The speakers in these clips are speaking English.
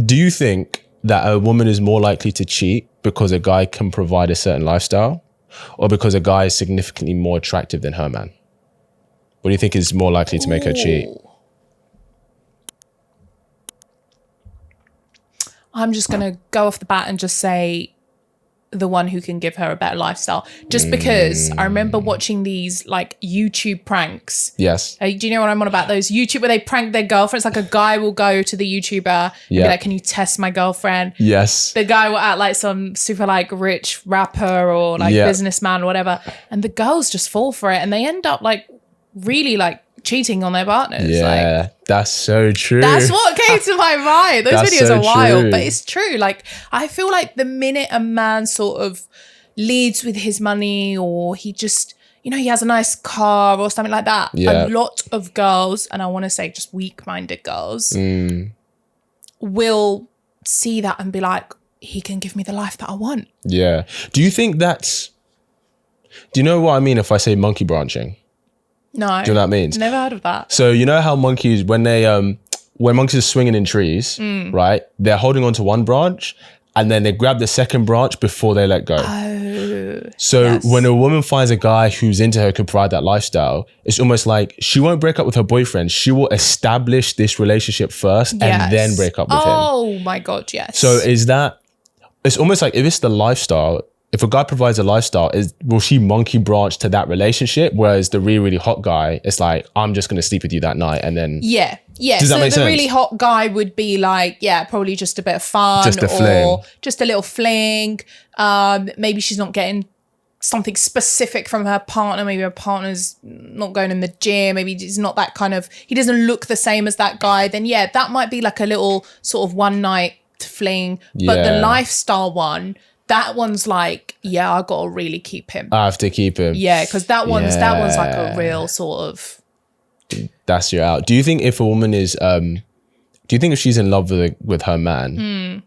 Do you think that a woman is more likely to cheat because a guy can provide a certain lifestyle, or because a guy is significantly more attractive than her man? What do you think is more likely to make her cheat? I'm just going to go off the bat and just say the one who can give her a better lifestyle. Just because I remember watching these like YouTube pranks. Yes. Do you know what I'm on about? Those YouTube where they prank their girlfriends. Like a guy will go to the YouTuber and be like, can you test my girlfriend? Yes. The guy will act like some super like rich rapper or like businessman or whatever. And the girls just fall for it. And they end up like really like cheating on their partners. Yeah, like, that's so true. That's what came to my mind. Those videos so are wild, true. but it's true. Like, I feel like the minute a man sort of leads with his money, or he just, you know, he has a nice car or something like that, a lot of girls, and I want to say just weak-minded girls, will see that and be like, he can give me the life that I want. Yeah. Do you think that's, do you know what I mean if I say monkey branching? No. Do you know what that means? Never heard of that. So you know how monkeys, when monkeys are swinging in trees, right? They're holding onto one branch and then they grab the second branch before they let go. Oh. So when a woman finds a guy who's into her, can provide that lifestyle, it's almost like she won't break up with her boyfriend. She will establish this relationship first and then break up with him. Oh my God, yes. So it's almost like if it's the lifestyle, if a guy provides a lifestyle, will she monkey branch to that relationship? Whereas the really, really hot guy, it's like, I'm just going to sleep with you that night. And then... Yeah. Does that make sense? So the really hot guy would be like, probably just a bit of fun. Just a fling. Or just a little fling. Maybe she's not getting something specific from her partner. Maybe her partner's not going in the gym. Maybe he's not that kind of... He doesn't look the same as that guy. Then, that might be like a little sort of one night fling. But the lifestyle one... That one's like, I got to really keep him. I have to keep him. Yeah, because that one's like a real sort of... That's your out. Do you think if a woman is... do you think if she's in love with her man,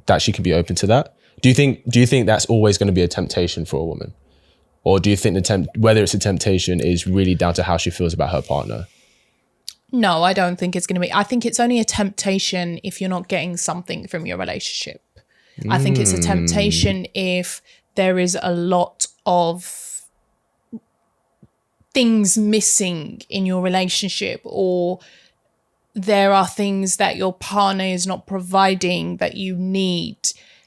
that she can be open to that? Do you think that's always going to be a temptation for a woman? Or do you think whether it's a temptation is really down to how she feels about her partner? No, I don't think it's going to be. I think it's only a temptation if you're not getting something from your relationship. I think it's a temptation if there is a lot of things missing in your relationship, or there are things that your partner is not providing that you need.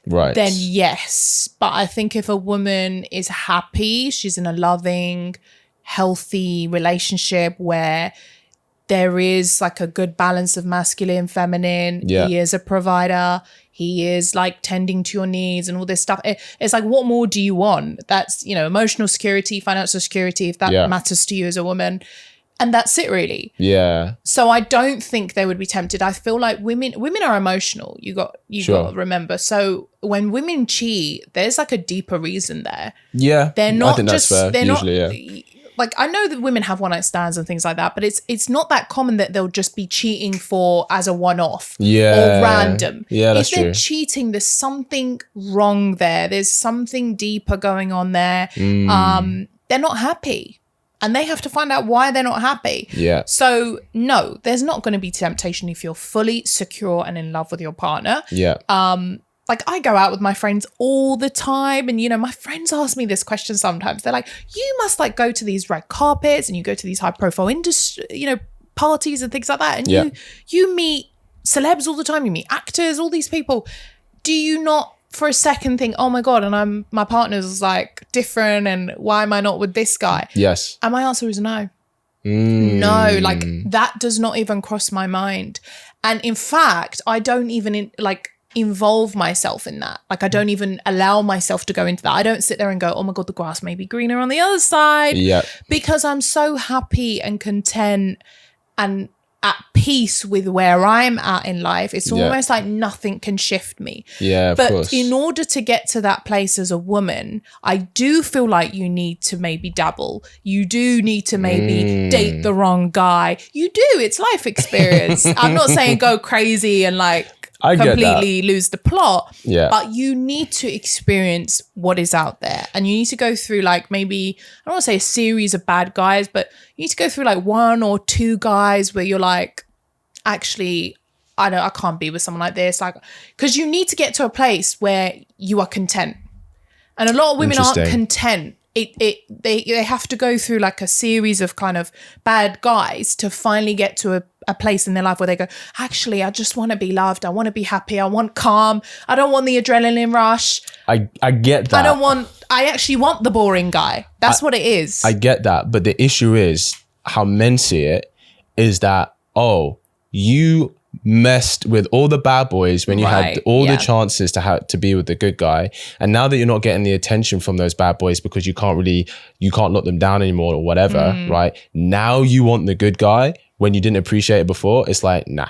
Right. Then yes. But I think if a woman is happy, she's in a loving, healthy relationship where there is like a good balance of masculine, feminine. He is a provider. He is like tending to your needs and all this stuff. It's like, what more do you want? That's, emotional security, financial security, if that matters to you as a woman. And that's it really. Yeah. So I don't think they would be tempted. I feel like women are emotional. You got to remember. So when women cheat, there's like a deeper reason there. Yeah. They're not I think just, that's fair. They're usually, not, like, I know that women have one-night stands and things like that, but it's not that common that they'll just be cheating as a one-off or random. Yeah, that's true. If they're cheating, there's something wrong there. There's something deeper going on there. They're not happy. And they have to find out why they're not happy. Yeah. So, no, there's not going to be temptation if you're fully secure and in love with your partner. Yeah. Like, I go out with my friends all the time, and my friends ask me this question sometimes. They're like, you must like go to these red carpets and you go to these high profile industry, parties and things like that, and you meet celebs all the time, you meet actors, all these people. Do you not for a second think, oh my God, and my partner's like different, and why am I not with this guy? Yes. And my answer is no. No, like that does not even cross my mind. And in fact, I don't even involve myself in that. Like, I don't even allow myself to go into that. I don't sit there and go, oh my God, the grass may be greener on the other side. Yeah. Because I'm so happy and content and at peace with where I'm at in life. It's almost like nothing can shift me. Yeah, of course. But in order to get to that place as a woman, I do feel like you need to maybe dabble. You do need to maybe date the wrong guy. You do. It's life experience. I'm not saying go crazy and like completely lose the plot. Yeah. But you need to experience what is out there. And you need to go through like maybe, I don't want to say a series of bad guys, but you need to go through like one or two guys where you're like, actually, I can't be with someone like this. Like, because you need to get to a place where you are content. And a lot of women aren't content. They have to go through like a series of kind of bad guys to finally get to a place in their life where they go, actually, I just want to be loved. I want to be happy. I want calm. I don't want the adrenaline rush. I get that. I actually want the boring guy. That's what it is. I get that. But the issue is how men see it is that, oh, you messed with all the bad boys when you had all the chances to be with the good guy, and now that you're not getting the attention from those bad boys because you can't lock them down anymore or whatever, right? Now you want the good guy when you didn't appreciate it before. It's like, nah.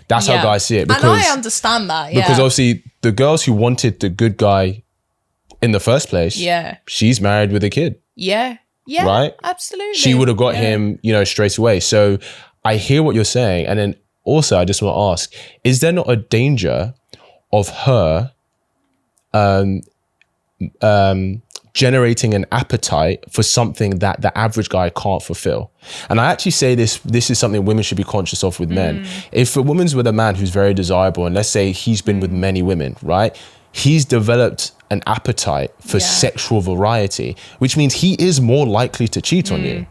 That's how guys see it. Because, and I understand that. Because obviously the girls who wanted the good guy in the first place, she's married with a kid. Yeah, right, absolutely. She would have got him, straight away. So I hear what you're saying, and then also, I just want to ask, is there not a danger of her generating an appetite for something that the average guy can't fulfill? And I actually say this is something women should be conscious of with men. If a woman's with a man who's very desirable, and let's say he's been with many women, right? He's developed an appetite for sexual variety, which means he is more likely to cheat on you.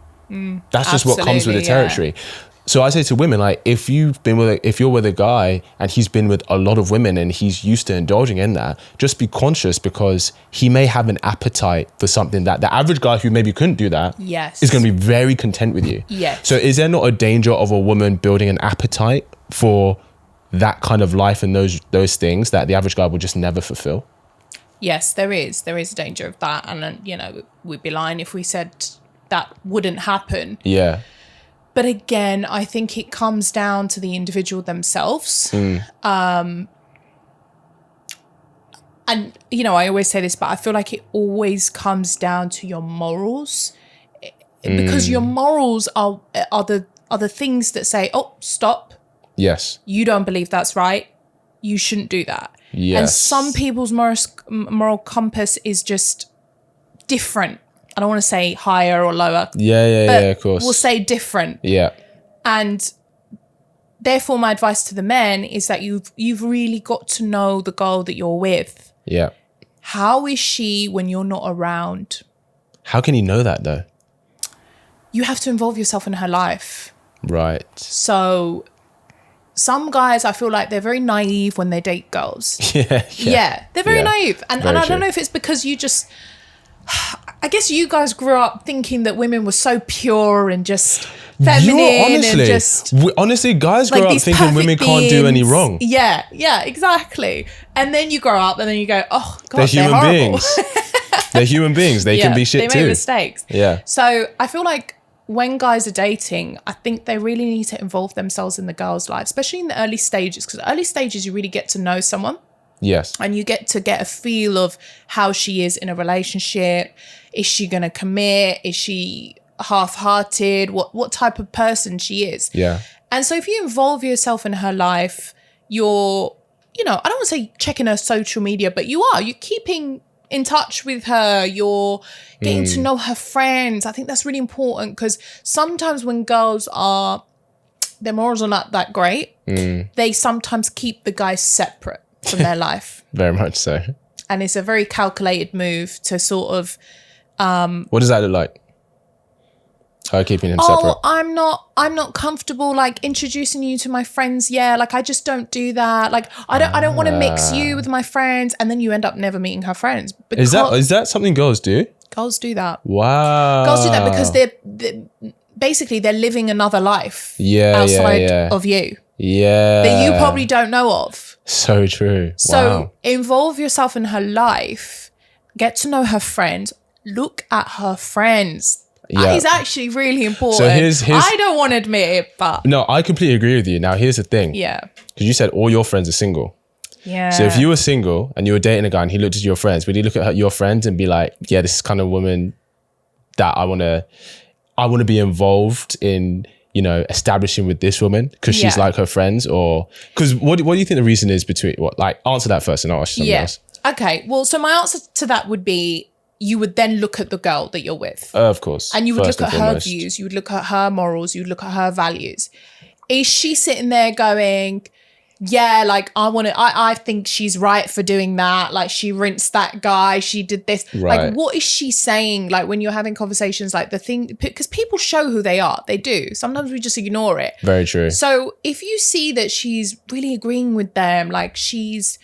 That's just what comes with the territory. So I say to women, like, if you're with a guy and he's been with a lot of women and he's used to indulging in that, just be conscious, because he may have an appetite for something that the average guy who maybe couldn't do that is going to be very content with you. So is there not a danger of a woman building an appetite for that kind of life and those things that the average guy will just never fulfill? Yes, there is. There is a danger of that. And, we'd be lying if we said that wouldn't happen. Yeah. But again, I think it comes down to the individual themselves. And, I always say this, but I feel like it always comes down to your morals. Because your morals are the things that say, oh, stop. Yes. You don't believe that's right. You shouldn't do that. Yes. And some people's moral compass is just different. I don't want to say higher or lower. Yeah, of course. We'll say different. Yeah. And therefore, my advice to the men is that you've really got to know the girl that you're with. Yeah. How is she when you're not around? How can you know that, though? You have to involve yourself in her life. Right. So some guys, I feel like they're very naive when they date girls. Yeah, they're very naive. And I don't know if it's because you just... I guess you guys grew up thinking that women were so pure and just feminine and just... Honestly, guys grow up thinking women can't do any wrong. Yeah, exactly. And then you grow up and then you go, oh, God, they're human beings. They're human beings. They can be shit too. They make mistakes. Yeah. So I feel like when guys are dating, I think they really need to involve themselves in the girl's life, especially in the early stages, because early stages, you really get to know someone. Yes. And you get a feel of how she is in a relationship. Is she going to commit? Is she half-hearted? What type of person she is? Yeah. And so if you involve yourself in her life, you're, I don't want to say checking her social media, but you're keeping in touch with her. You're getting to know her friends. I think that's really important, because sometimes when girls their morals are not that great, they sometimes keep the guys separate from their life. Very much so. And it's a very calculated move to sort of... what does that look like? Keeping him separate? I'm not comfortable like introducing you to my friends. Yeah, like I just don't do that. Like I don't want to mix you with my friends, and then you end up never meeting her friends. Is that something girls do? Girls do that. Wow. Girls do that because they're living another life outside of you. Yeah. That you probably don't know of. So true. So involve yourself in her life, get to know her friends, look at her friends. That is actually really important. So here's I don't want to admit it, but... No, I completely agree with you. Now, here's the thing. Yeah. Because you said all your friends are single. Yeah. So if you were single and you were dating a guy and he looked at your friends, would he look at your friends and be like, yeah, this is kind of woman that I want to be involved in... establishing with this woman because she's like her friends? Or because what do you think the reason is between answer that first and I'll ask you something else. Okay, well, so my answer to that would be you would then look at the girl that you're with. Of course. And you would look at her views, you would look at her morals, you would look at her values. Is she sitting there going, yeah, like I think she's right for doing that. Like she rinsed that guy. She did this. Right. Like what is she saying? Like when you're having conversations, like the thing, because people show who they are. They do. Sometimes we just ignore it. Very true. So if you see that she's really agreeing with them, like she's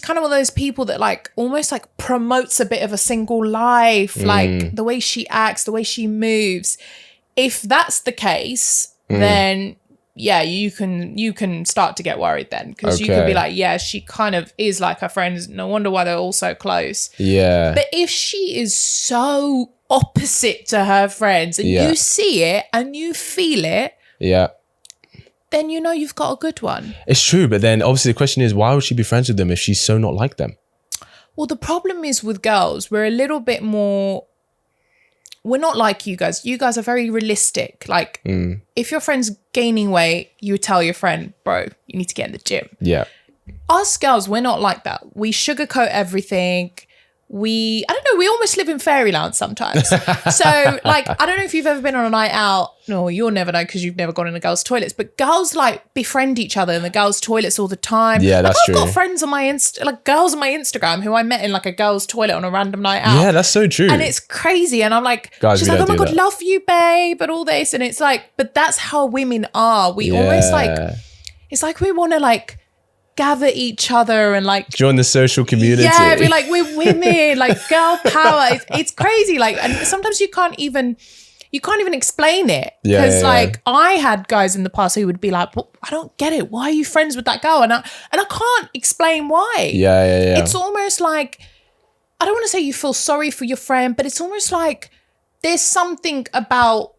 kind of one of those people that like almost like promotes a bit of a single life, like the way she acts, the way she moves. If that's the case, then yeah, you can start to get worried then, because you could be like, yeah, she kind of is like her friends. No wonder why they're all so close. Yeah. But if she is so opposite to her friends and you see it and you feel it, then you know you've got a good one. It's true, but then obviously the question is, why would she be friends with them if she's so not like them? Well, the problem is with girls, we're a little bit more... We're not like you guys. You guys are very realistic. Like, if your friend's gaining weight, you would tell your friend, bro, you need to get in the gym. Yeah. Us girls, we're not like that. We sugarcoat everything. I don't know, we almost live in fairyland sometimes. So, like, I don't know if you've ever been on a night out. No, you'll never know because you've never gone in the girls' toilets. But girls, like, befriend each other in the girls' toilets all the time. Yeah, that's true. I've got friends on my girls on my Instagram who I met in, like, a girls' toilet on a random night out. Yeah, that's so true. And it's crazy. And I'm like, guys, she's like, oh my God, love you, babe, and all this. And it's like, but that's how women are. We almost, like, it's like we want to, like, gather each other and like join the social community. Yeah, be like, we're women, like girl power. It's crazy. Like, and sometimes you can't even explain it. Because like I had guys in the past who would be like, well, I don't get it. Why are you friends with that girl? And I can't explain why. Yeah. It's almost like, I don't want to say you feel sorry for your friend, but it's almost like there's something about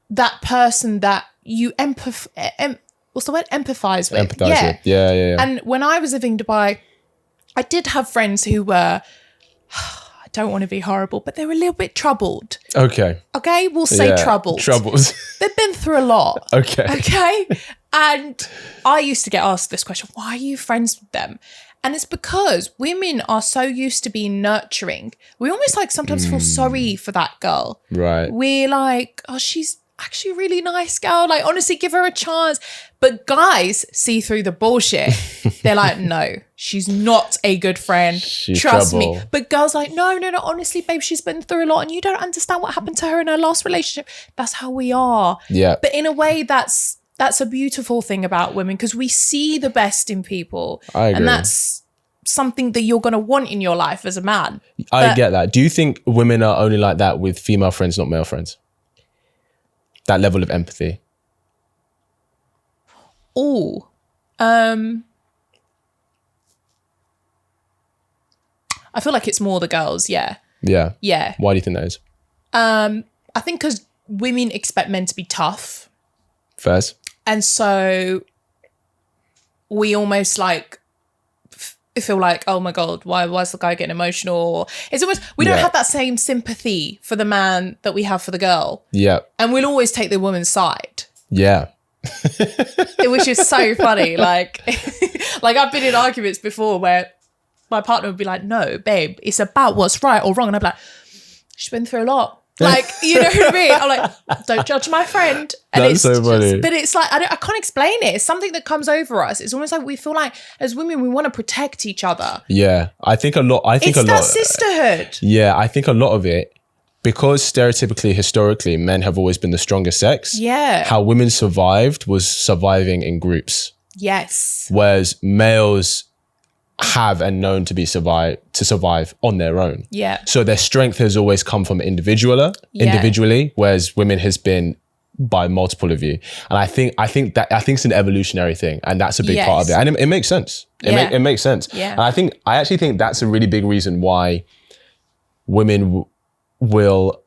that person that you what's the word? Empathize with. Empathize with. Yeah. And when I was living in Dubai, I did have friends who were, I don't want to be horrible, but they were a little bit troubled. Okay, we'll say troubled. Troubles. They've been through a lot. Okay. And I used to get asked this question, why are you friends with them? And it's because women are so used to being nurturing. We almost like sometimes feel sorry for that girl. Right. We're like, oh, she's actually a really nice girl. Like, honestly, give her a chance. But guys see through the bullshit. They're like, no, she's not a good friend. Trust me. But girls like, no, honestly, babe, she's been through a lot and you don't understand what happened to her in her last relationship. That's how we are. Yeah. But in a way, that's a beautiful thing about women, because we see the best in people. I agree. And that's something that you're going to want in your life as a man. I get that. Do you think women are only like that with female friends, not male friends? That level of empathy? Oh, I feel like it's more the girls. Yeah. Why do you think that is? I think because women expect men to be tough. First. And so we almost like feel like, oh my God, why is the guy getting emotional? It's almost, we don't have that same sympathy for the man that we have for the girl. Yeah. And we'll always take the woman's side. Yeah. Which is so funny. Like I've been in arguments before where my partner would be like, no, babe, it's about what's right or wrong. And I'd be like, she's been through a lot. Like, you know what I mean? I'm like, don't judge my friend. And that's so funny. But it's like, I can't explain it. It's something that comes over us. It's almost like we feel like as women, we want to protect each other. Yeah. It's that sisterhood. Yeah. I think a lot of it, because stereotypically, historically, men have always been the stronger sex. Yeah. How women survived was surviving in groups. Yes. Whereas males have and known to survive on their own. Yeah. So their strength has always come from individually, whereas women has been by multiple of you. And I think it's an evolutionary thing, and that's a big part of it. And it makes sense. It makes sense. Yeah. And I actually think that's a really big reason why women will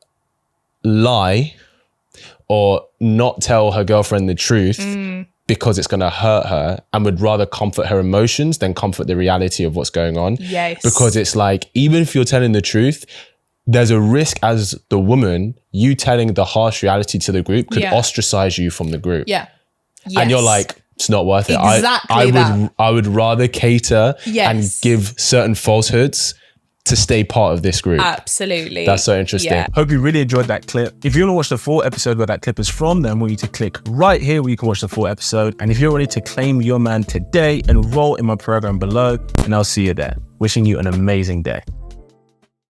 lie or not tell her girlfriend the truth because it's going to hurt her, and would rather comfort her emotions than comfort the reality of what's going on. Yes. Because it's like, even if you're telling the truth, there's a risk as the woman, you telling the harsh reality to the group could ostracize you from the group. Yeah. Yes. And you're like, it's not worth it. Exactly. I would rather cater and give certain falsehoods to stay part of this group. Absolutely. That's so interesting. Yeah. Hope you really enjoyed that clip. If you want to watch the full episode where that clip is from, then I want you to click right here where you can watch the full episode. And if you're ready to claim your man today, enroll in my program below, and I'll see you there. Wishing you an amazing day.